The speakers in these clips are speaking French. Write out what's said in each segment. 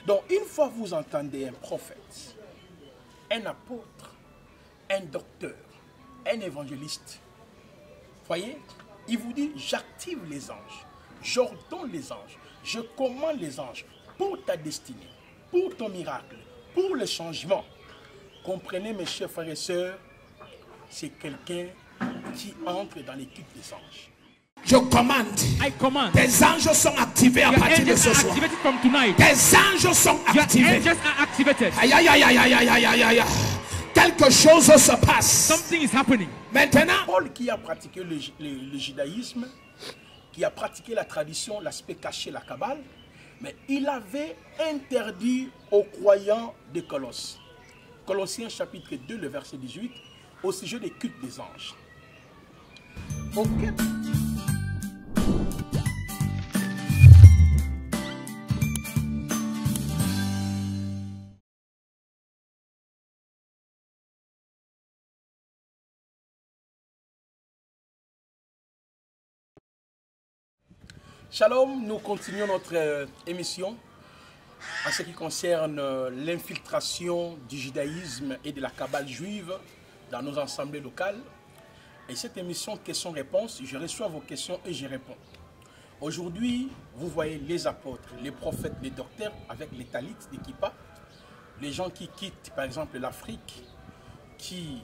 Donc, une fois vous entendez un prophète, un apôtre, un docteur, un évangéliste, voyez, il vous dit, j'active les anges, j'ordonne les anges, je commande les anges pour ta destinée, pour ton miracle, pour le changement. Comprenez, mes chers frères et sœurs, c'est quelqu'un qui entre dans l'équipe des anges. Je commande. Tes anges sont activés à partir de ce soir. Tes anges sont activés. Aïe, aïe, aïe, aïe, aïe, aïe, aïe, aïe. Quelque chose se passe. Something is happening. Maintenant, Paul qui a pratiqué le judaïsme, qui a pratiqué la tradition, l'aspect caché, la Kabbale, mais il avait interdit aux croyants de Colosse. Colossiens chapitre 2, le verset 18, au sujet des cultes des anges. Ok. Shalom, nous continuons notre émission en ce qui concerne l'infiltration du judaïsme et de la Kabbale juive dans nos assemblées locales. Et cette émission questions-réponses, je reçois vos questions et je réponds. Aujourd'hui, vous voyez les apôtres, les prophètes, les docteurs avec les talits, les kippas, les gens qui quittent par exemple l'Afrique, qui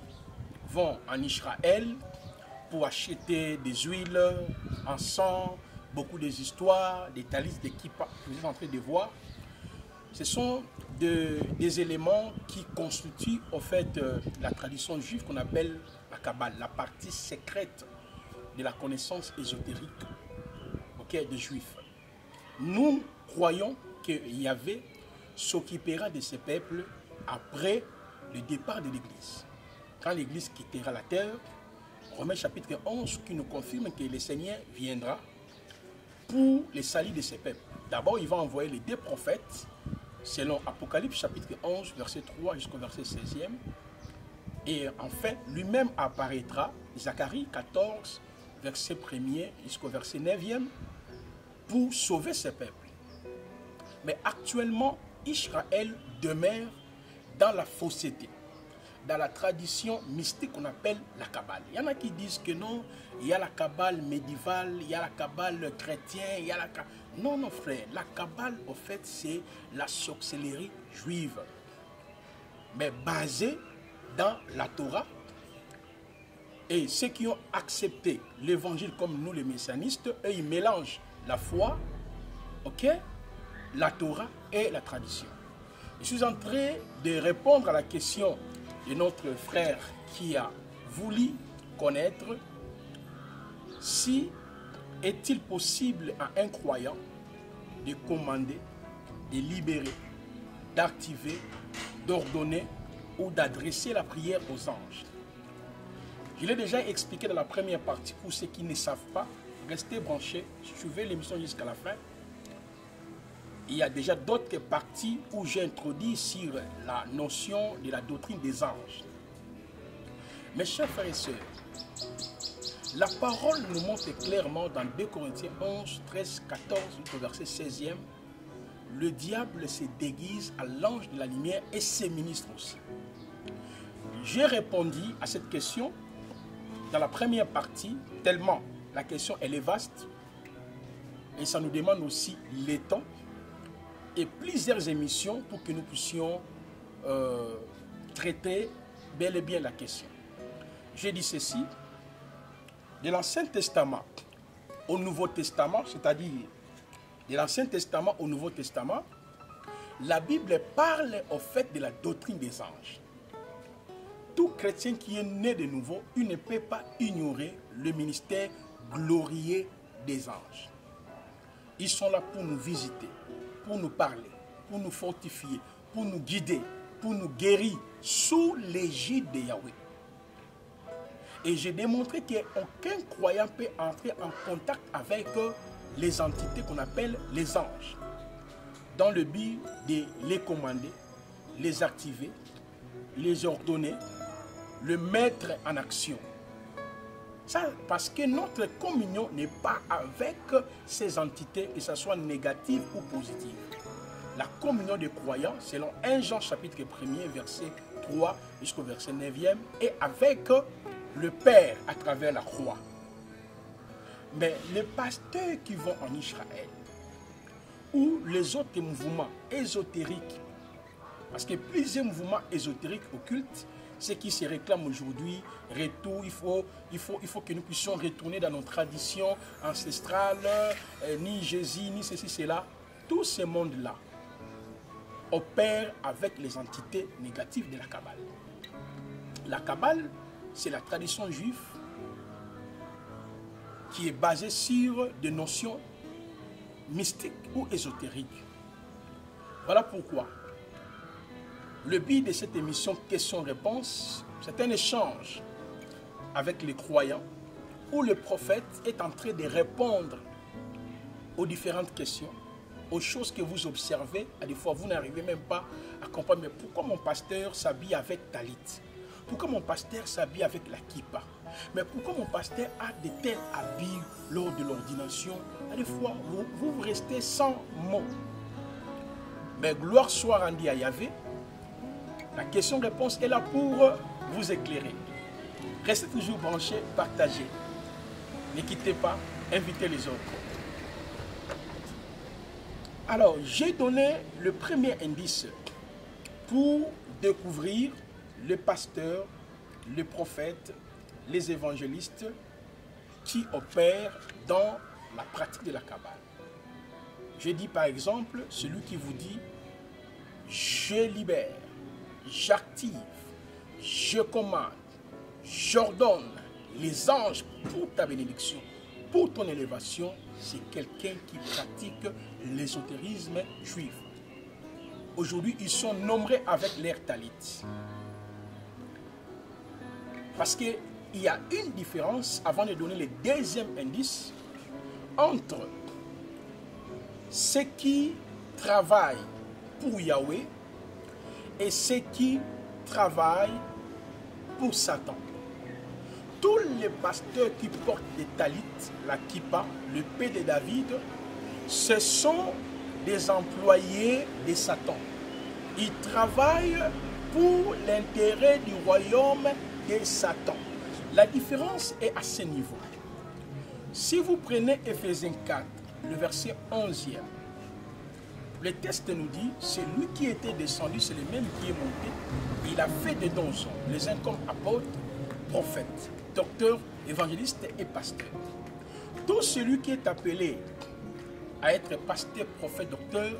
vont en Israël pour acheter des huiles, encens, beaucoup des histoires, des talits, des kippas que vous êtes en train de voir. Ce sont des éléments qui constituent en fait la tradition juive qu'on appelle la Kabbale, la partie secrète de la connaissance ésotérique des Juifs. Nous croyons que Yahvé s'occupera de ces peuples après le départ de l'Église. Quand l'Église quittera la terre, Romains chapitre 11 qui nous confirme que le Seigneur viendra pour les salut de ces peuples. D'abord, il va envoyer les deux prophètes, selon Apocalypse chapitre 11, verset 3 jusqu'au verset 16e. Et enfin, lui-même apparaîtra, Zacharie 14, verset 1er jusqu'au verset 9e, pour sauver ses peuples. Mais actuellement, Israël demeure dans la fausseté, dans la tradition mystique qu'on appelle la Kabbale. Il y en a qui disent que non, il y a la Kabbale médiévale, il y a la Kabbale chrétienne, il y a la Kabbale... Non, non frère, la Kabbale, au fait, c'est la sorcellerie juive, mais basée dans la Torah. Et ceux qui ont accepté l'évangile comme nous les messianistes, eux, ils mélangent la foi, la Torah et la tradition. Je suis en train de répondre à la question de notre frère qui a voulu connaître si est-il possible à un croyant de commander, de libérer, d'activer, d'ordonner ou d'adresser la prière aux anges. Je l'ai déjà expliqué dans la première partie. Pour ceux qui ne savent pas, restez branchés, suivez l'émission jusqu'à la fin. Il y a déjà d'autres parties où j'ai introduit sur la notion de la doctrine des anges. Mes chers frères et sœurs, la parole nous montre clairement dans 2 Corinthiens 11, 13, 14, jusqu'au verset 16e, le diable se déguise à l'ange de la lumière et ses ministres aussi. J'ai répondu à cette question dans la première partie, tellement la question elle est vaste et ça nous demande aussi le temps et plusieurs émissions pour que nous puissions traiter bel et bien la question. J'ai dit ceci, de l'Ancien Testament au Nouveau Testament, c'est-à-dire de l'Ancien Testament au Nouveau Testament, la Bible parle au fait de la doctrine des anges. Tout chrétien qui est né de nouveau, il ne peut pas ignorer le ministère glorieux des anges. Ils sont là pour nous visiter, pour nous parler, pour nous fortifier, pour nous guider, pour nous guérir sous l'égide de Yahweh. Et j'ai démontré qu'aucun croyant peut entrer en contact avec les entités qu'on appelle les anges, dans le but de les commander, les activer, les ordonner, le mettre en action. Ça, parce que notre communion n'est pas avec ces entités, que ce soit négative ou positive. la communion des croyants, selon 1 Jean chapitre 1er, verset 3 jusqu'au verset 9e, et avec le Père à travers la croix. Mais les pasteurs qui vont en Israël, ou les autres mouvements ésotériques, parce que plusieurs mouvements ésotériques occultes, ceux qui se réclament aujourd'hui, retour, il faut que nous puissions retourner dans nos traditions ancestrales, ni Jésus, ni ceci, cela. Tout ce monde-là opère avec les entités négatives de la Kabbale. La Kabbale, c'est la tradition juive qui est basée sur des notions mystiques ou ésotériques. Voilà pourquoi le but de cette émission questions-réponses, c'est un échange avec les croyants où le prophète est en train de répondre aux différentes questions, aux choses que vous observez. À des fois, vous n'arrivez même pas à comprendre, mais pourquoi mon pasteur s'habille avec talit? Pourquoi mon pasteur s'habille avec la kippa? Mais pourquoi mon pasteur a de tels habits lors de l'ordination? À des fois, vous restez sans mots. Mais gloire soit rendue à Yahvé. La question-réponse est là pour vous éclairer. Restez toujours branchés, partagez. Ne quittez pas, invitez les autres. Alors, j'ai donné le premier indice pour découvrir les pasteurs, les prophètes, les évangélistes qui opèrent dans la pratique de la Kabbale. Je dis par exemple, celui qui vous dit « Je libère ». J'active, je commande, j'ordonne les anges pour ta bénédiction, pour ton élévation, c'est quelqu'un qui pratique l'ésotérisme juif. Aujourd'hui, ils sont nombreux avec leur talit. Parce qu'il y a une différence, avant de donner le deuxième indice, entre ceux qui travaillent pour Yahweh et ceux qui travaillent pour Satan. Tous les pasteurs qui portent des talits, la kippa, le P de David, ce sont des employés de Satan. Ils travaillent pour l'intérêt du royaume de Satan. La différence est à ce niveau. Si vous prenez Éphésiens 4, le verset 11e, le texte nous dit, c'est lui qui était descendu, c'est le même qui est monté. Il a fait des dons, les uns comme apôtres, prophètes, docteurs, évangélistes et pasteurs. Tout celui qui est appelé à être pasteur, prophète, docteur,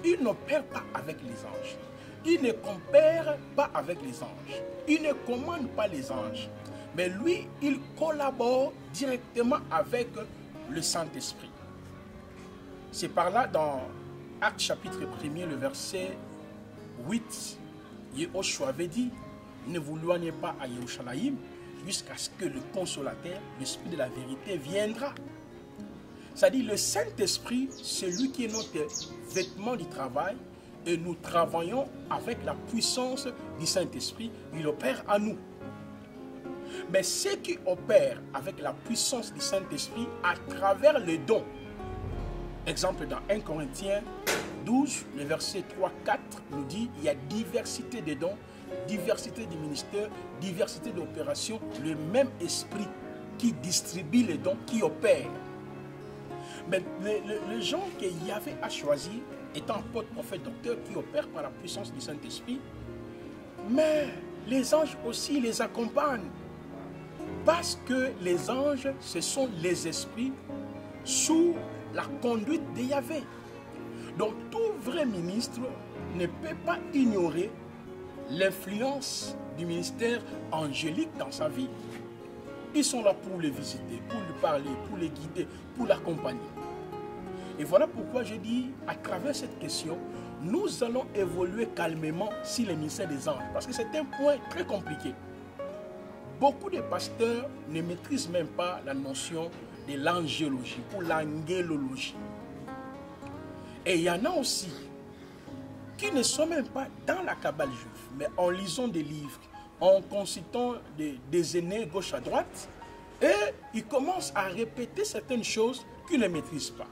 il n'opère pas avec les anges. Il ne compère pas avec les anges. Il ne commande pas les anges. Mais lui, il collabore directement avec le Saint-Esprit. C'est par là dans Actes chapitre 1er, le verset 8, Yehoshua avait dit, ne vous loignez pas à Yerushalayim jusqu'à ce que le consolateur, l'Esprit de la vérité, viendra. C'est-à-dire le Saint-Esprit, c'est lui qui est notre vêtement du travail et nous travaillons avec la puissance du Saint-Esprit, il opère à nous. Mais ceux qui opèrent avec la puissance du Saint-Esprit à travers les dons, exemple dans 1 Corinthiens 12, le verset 3-4 nous dit il y a diversité de dons, diversité de ministères, diversité d'opérations, le même esprit qui distribue les dons, qui opère. Mais les gens que Yahvé a choisis, étant apôtres, prophètes, docteurs, qui opèrent par la puissance du Saint-Esprit, mais les anges aussi les accompagnent. Parce que les anges, ce sont les esprits sous la conduite de Yahvé. Donc tout vrai ministre ne peut pas ignorer l'influence du ministère angélique dans sa vie. Ils sont là pour le visiter, pour lui parler, pour le guider, pour l'accompagner. Et voilà pourquoi je dis, à travers cette question, nous allons évoluer calmement sur le ministère des anges. Parce que c'est un point très compliqué. Beaucoup de pasteurs ne maîtrisent même pas la notion de l'angélologie ou l'angélologie. Et il y en a aussi qui ne sont même pas dans la Kabbale juive, mais en lisant des livres, en consultant des aînés gauche à droite, et ils commencent à répéter certaines choses qu'ils ne maîtrisent pas.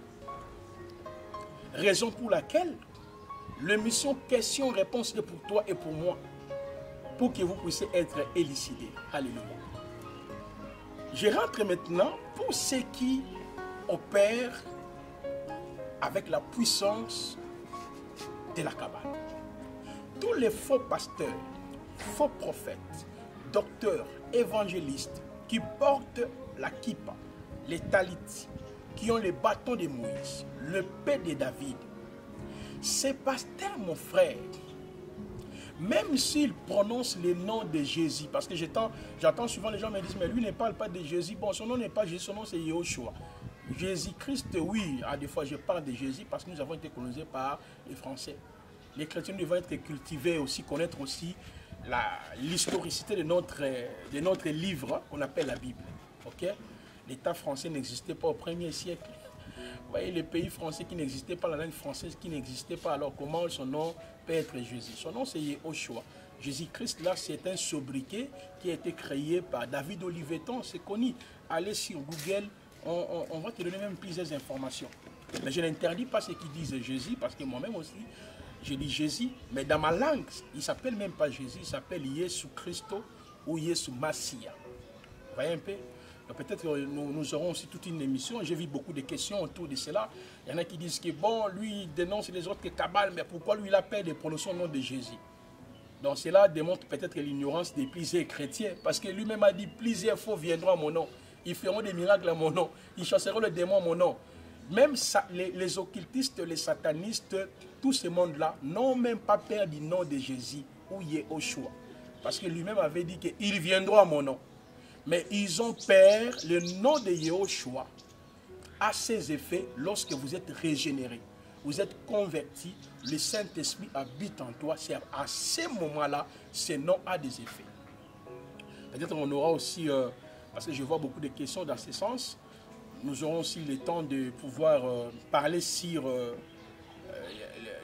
Raison pour laquelle L'émission questions-réponses est pour toi et pour moi, pour que vous puissiez être élucidés. Alléluia. Je rentre maintenant pour ceux qui opèrent avec la puissance de la Kabbale. Tous les faux pasteurs, faux prophètes, docteurs, évangélistes qui portent la kippa, les talits, qui ont les bâtons de Moïse, le paix de David, ces pasteurs, mon frère, même s'ils prononcent le nom de Jésus, parce que j'entends souvent les gens me disent, mais lui ne parle pas de Jésus. Bon, son nom n'est pas Jésus, son nom c'est Yahushua. Jésus-Christ, oui, à des fois je parle de Jésus parce que nous avons été colonisés par les Français. Les chrétiens doivent être cultivés aussi, connaître aussi l'historicité de notre livre qu'on appelle la Bible. Okay? L'État français n'existait pas au 1er siècle. Vous voyez, les pays français qui n'existaient pas, la langue française qui n'existait pas, alors comment son nom peut être Jésus? Son nom c'est Yahushua. Jésus-Christ, là, c'est un sobriquet qui a été créé par David Oliveton, c'est connu. Allez sur Google, on va te donner même plusieurs informations. Mais je n'interdis pas ceux qui disent Jésus, parce que moi-même aussi, je dis Jésus, mais dans ma langue, il ne s'appelle même pas Jésus, il s'appelle Yesu Christo ou Yesu Massia. Vous voyez un peu? Peut-être que nous aurons aussi toute une émission. J'ai vu beaucoup de questions autour de cela. Il y en a qui disent que bon, lui, il dénonce les autres que Kabbale, mais pourquoi lui, il a peur de prononcer le nom de Jésus? Donc cela démontre peut-être l'ignorance des plusieurs chrétiens, parce que lui-même a dit plusieurs faux viendront à mon nom. Ils feront des miracles à mon nom. Ils chasseront les démons à mon nom. Même les occultistes, les satanistes, tout ce monde-là n'ont même pas peur du nom de Jésus ou Yahushua. Parce que lui-même avait dit qu'ils viendront à mon nom. Mais ils ont peur, le nom de Yahushua a ses effets lorsque vous êtes régénéré. Vous êtes converti, le Saint-Esprit habite en toi. C'est à ce moment-là, ce nom a des effets. Peut-être qu'on aura aussi, parce que je vois beaucoup de questions dans ce sens, nous aurons aussi le temps de pouvoir parler sur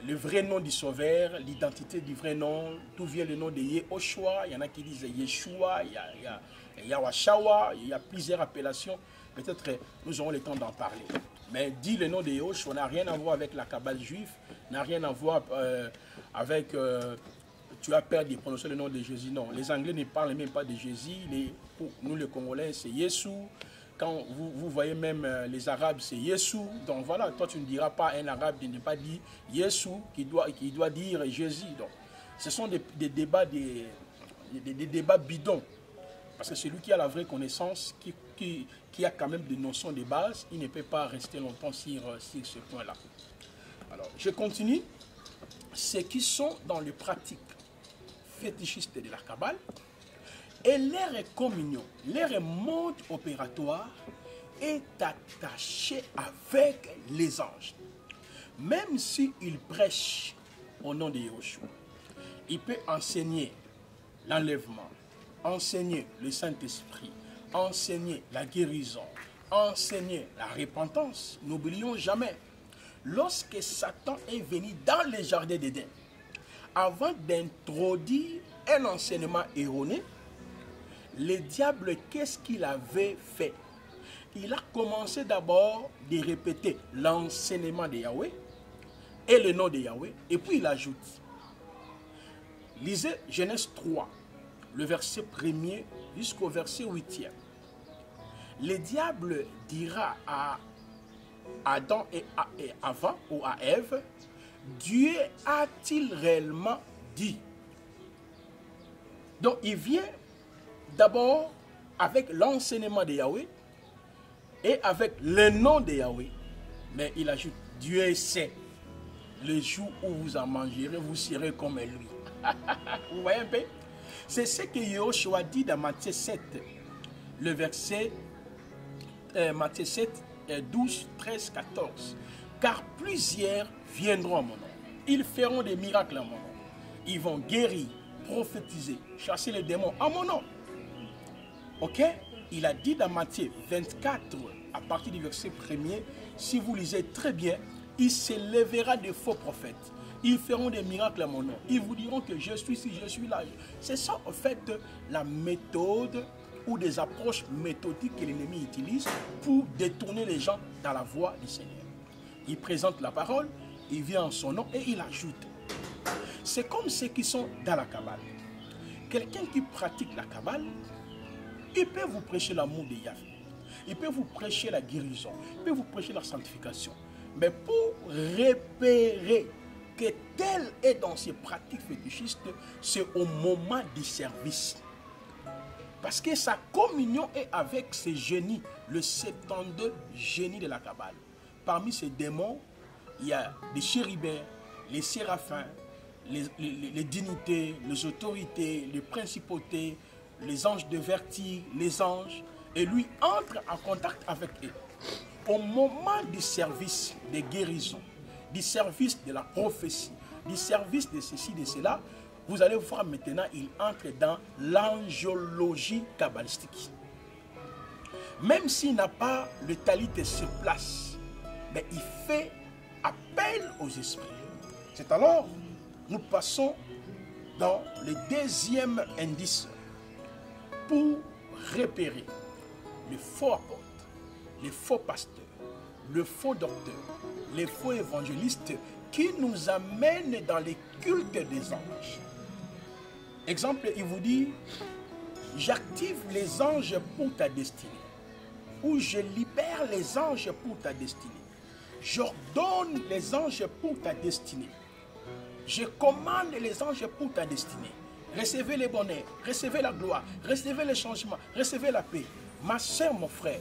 le vrai nom du Sauveur, l'identité du vrai nom, d'où vient le nom de Yahushua. Il y en a qui disent Yeshua, il y a Yahwashawa, il y a plusieurs appellations. Peut-être nous aurons le temps d'en parler. Mais dit le nom de Yahushua n'a rien à voir avec la Kabbale juive, n'a rien à voir avec tu as peur de prononcer le nom de Jésus. Non, les Anglais ne parlent même pas de Jésus. Pour nous les Congolais, c'est Yesu. Quand vous voyez même les Arabes, c'est Yesu. Donc voilà, toi tu ne diras pas à un Arabe de ne pas dire Yesu, qui doit dire Jésus. Donc, ce sont des débats, des débats bidons. Parce que celui qui a la vraie connaissance, qui a quand même des notions de base, il ne peut pas rester longtemps sur ce point-là. Alors, je continue. Ceux qui sont dans les pratiques fétichistes de la Kabbale, et leur communion, leur mode opératoire est attaché avec les anges. Même s'il prêche au nom de Yahushua, il peut enseigner l'enlèvement, enseigner le Saint-Esprit, enseigner la guérison, enseigner la repentance. N'oublions jamais, lorsque Satan est venu dans les jardins d'Éden, avant d'introduire un enseignement erroné, le diable, qu'est-ce qu'il avait fait? Il a commencé d'abord de répéter l'enseignement de Yahweh et le nom de Yahweh, et puis il ajoute. Lisez Genèse 3, le verset 1er jusqu'au verset 8e. Le diable dira à Adam et Ava, ou à Ève, Dieu a-t-il réellement dit? Donc il vient d'abord avec l'enseignement de Yahweh et avec le nom de Yahweh. Mais il ajoute, Dieu sait, le jour où vous en mangerez, vous serez comme lui. Vous voyez un peu? C'est ce que Yahushua dit dans Matthieu 7, le verset Matthieu 7, 12, 13, 14. Car plusieurs viendront à mon nom. Ils feront des miracles à mon nom. Ils vont guérir, prophétiser, chasser les démons à mon nom. Ok? Il a dit dans Matthieu 24, à partir du verset 1er, si vous lisez très bien, il s'élèvera de faux prophètes. Ils feront des miracles à mon nom. Ils vous diront que je suis ici, je suis là. C'est ça, en fait, la méthode ou des approches méthodiques que l'ennemi utilise pour détourner les gens dans la voie du Seigneur. Il présente la parole, il vient en son nom et il ajoute. C'est comme ceux qui sont dans la Kabbale. Quelqu'un qui pratique la Kabbale, il peut vous prêcher l'amour de Yahvé. Il peut vous prêcher la guérison. Il peut vous prêcher la sanctification. Mais pour repérer que tel est dans ses pratiques fétichistes, c'est au moment du service. Parce que sa communion est avec ces génies, le 72 génies de la Kabbale. Parmi ces démons, il y a les chérubins, les séraphins, les dignités, les autorités, les principautés, les anges de vertige, les anges. Et lui entre en contact avec eux. Au moment du service de guérison, du service de la prophétie, du service de ceci, de cela, vous allez voir maintenant, il entre dans l'angiologie kabbalistique. Même s'il n'a pas le talit sur place, mais il fait appel aux esprits. C'est alors, nous passons dans le deuxième indice pour repérer les faux apôtres, les faux pasteurs, les faux docteurs, les faux évangélistes qui nous amènent dans les cultes des anges. Exemple, il vous dit, j'active les anges pour ta destinée, ou je libère les anges pour ta destinée, j'ordonne les anges pour ta destinée, je commande les anges pour ta destinée. Recevez les bonheurs, recevez la gloire, recevez les changements, recevez la paix. Ma soeur, mon frère,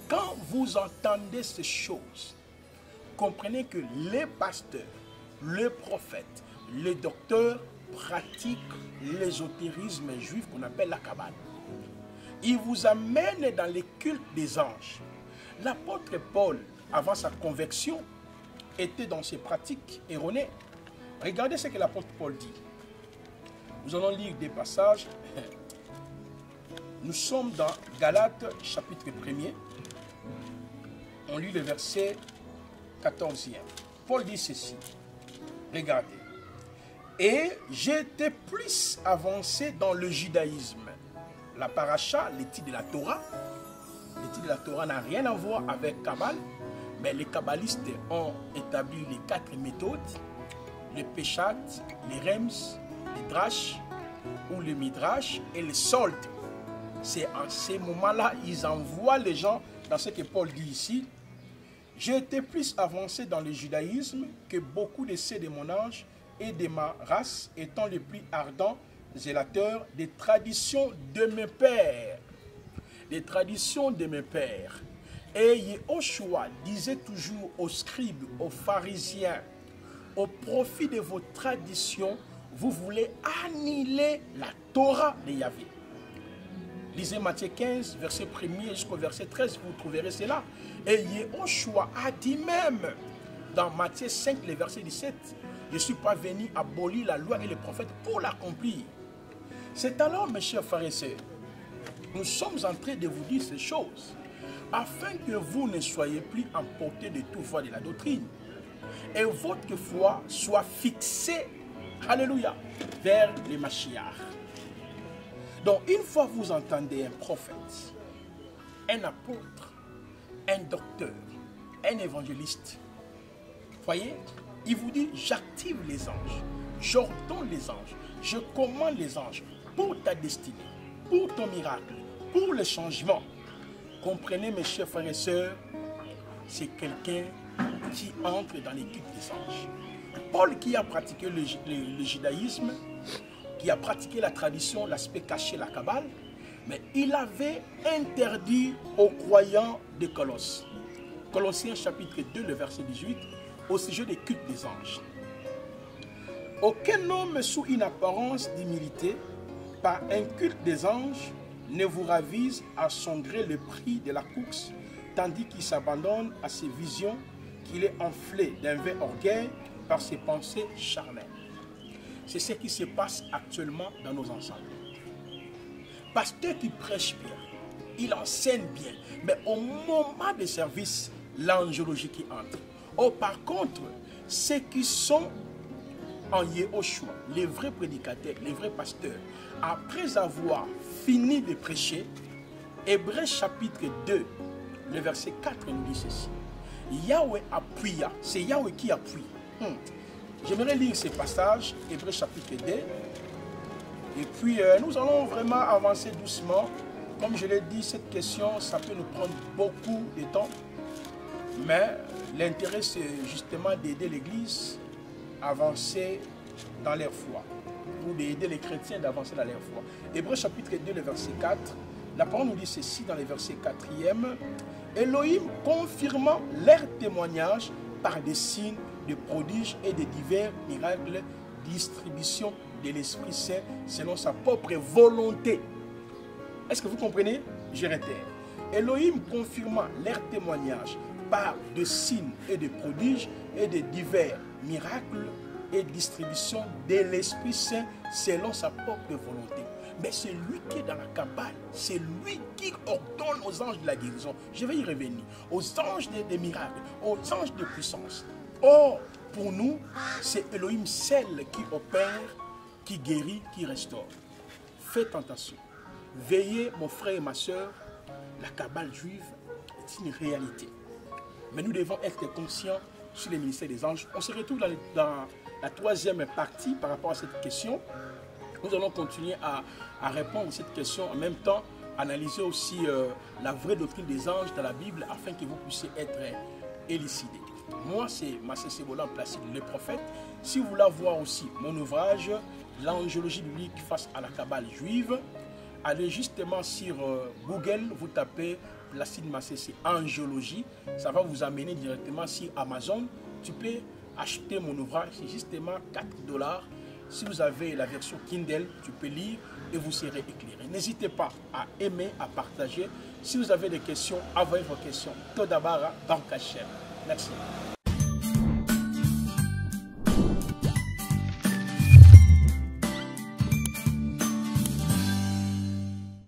quand vous entendez ces choses, comprenez que les pasteurs, les prophètes, les docteurs pratiquent l'ésotérisme juif qu'on appelle la Kabbale. Ils vous amènent dans les cultes des anges. L'apôtre Paul, avant sa conversion, était dans ses pratiques erronées. Regardez ce que l'apôtre Paul dit. Nous allons lire des passages. Nous sommes dans Galates, chapitre 1er. On lit le verset 14e. Paul dit ceci. Regardez. Et j'étais plus avancé dans le judaïsme. La paracha, l'étude de la Torah. L'étude de la Torah n'a rien à voir avec Kabbale, mais les kabbalistes ont établi les 4 méthodes. Le Peshat, les Rems, les Drash ou le Midrash et le Sold. C'est en ces moments-là, ils envoient les gens dans ce que Paul dit ici. J'ai été plus avancé dans le judaïsme que beaucoup de ceux de mon âge et de ma race, étant les plus ardents zélateurs des traditions de mes pères. Les traditions de mes pères. Et Yehoshua disait toujours aux scribes, aux pharisiens, au profit de vos traditions, vous voulez annihiler la Torah de Yahvé. Lisez Matthieu 15, verset 1er jusqu'au verset 13, vous trouverez cela. Et Yehoshua a dit même, dans Matthieu 5, le verset 17, je ne suis pas venu abolir la loi et les prophètes pour l'accomplir. C'est alors, mes chers frères et sœurs, nous sommes en train de vous dire ces choses, afin que vous ne soyez plus emportés de tout vent de la doctrine, et votre foi soit fixée, alléluia, vers les Mashiach. Donc, une fois que vous entendez un prophète, un apôtre, un docteur, un évangéliste, voyez, il vous dit, j'active les anges, j'ordonne les anges, je commande les anges pour ta destinée, pour ton miracle, pour le changement. Comprenez, mes chers frères et sœurs, c'est quelqu'un qui entre dans les cultes des anges. Paul qui a pratiqué le judaïsme, qui a pratiqué la tradition, l'aspect caché, la Kabbale, mais il avait interdit aux croyants de Colosse. Colossiens chapitre 2, le verset 18, au sujet des cultes des anges. Aucun homme sous une apparence d'humilité, par un culte des anges, ne vous ravise à son gré le prix de la course, tandis qu'il s'abandonne à ses visions, qu'il est enflé d'un vain orgueil par ses pensées charnelles. C'est ce qui se passe actuellement dans nos ensembles. Pasteur qui prêche bien, il enseigne bien, mais au moment des services, l'angiologie qui entre. Oh, par contre, ceux qui sont en Yehoshua, les vrais prédicateurs, les vrais pasteurs, après avoir fini de prêcher, Hébreux chapitre 2, le verset 4 nous dit ceci. Yahweh appuya, c'est Yahweh qui appuie. J'aimerais lire ces passages, Hébreux chapitre 2. Et puis, nous allons vraiment avancer doucement. Comme je l'ai dit, cette question, ça peut nous prendre beaucoup de temps. Mais l'intérêt, c'est justement d'aider l'Église à avancer dans leur foi. Ou d'aider les chrétiens d'avancer dans leur foi. Hébreux chapitre 2, le verset 4. La parole nous dit ceci dans le verset 4e. Elohim confirmant leur témoignage par des signes, des prodiges et des divers miracles, distribution de l'Esprit Saint selon sa propre volonté. Est-ce que vous comprenez? Je réitère. Elohim confirmant leur témoignage par des signes et des prodiges et des divers miracles et distribution de l'Esprit Saint selon sa propre volonté. Mais c'est lui qui est dans la Kabbale, c'est lui qui ordonne aux anges de la guérison. Je vais y revenir. Aux anges des miracles, aux anges de puissance. Or, pour nous, c'est Elohim seul qui opère, qui guérit, qui restaure. Faites attention. Veillez, mon frère et ma soeur, la Kabbale juive est une réalité. Mais nous devons être conscients sur les ministères des anges. On se retrouve dans la troisième partie par rapport à cette question. Nous allons continuer à répondre à cette question, en même temps analyser aussi la vraie doctrine des anges dans la Bible afin que vous puissiez être élucidés. Moi, c'est Massé Sebolan Placide, le prophète. Si vous voulez voir aussi mon ouvrage, l'angéologie biblique face à la Kabbale juive, allez justement sur Google, vous tapez Placide Massé, c'est angéologie. Ça va vous amener directement sur Amazon. Tu peux acheter mon ouvrage, c'est justement $4. Si vous avez la version Kindle, tu peux lire et vous serez éclairé. N'hésitez pas à aimer, à partager. Si vous avez des questions, envoyez vos questions. Todabara dans Kachem. Merci.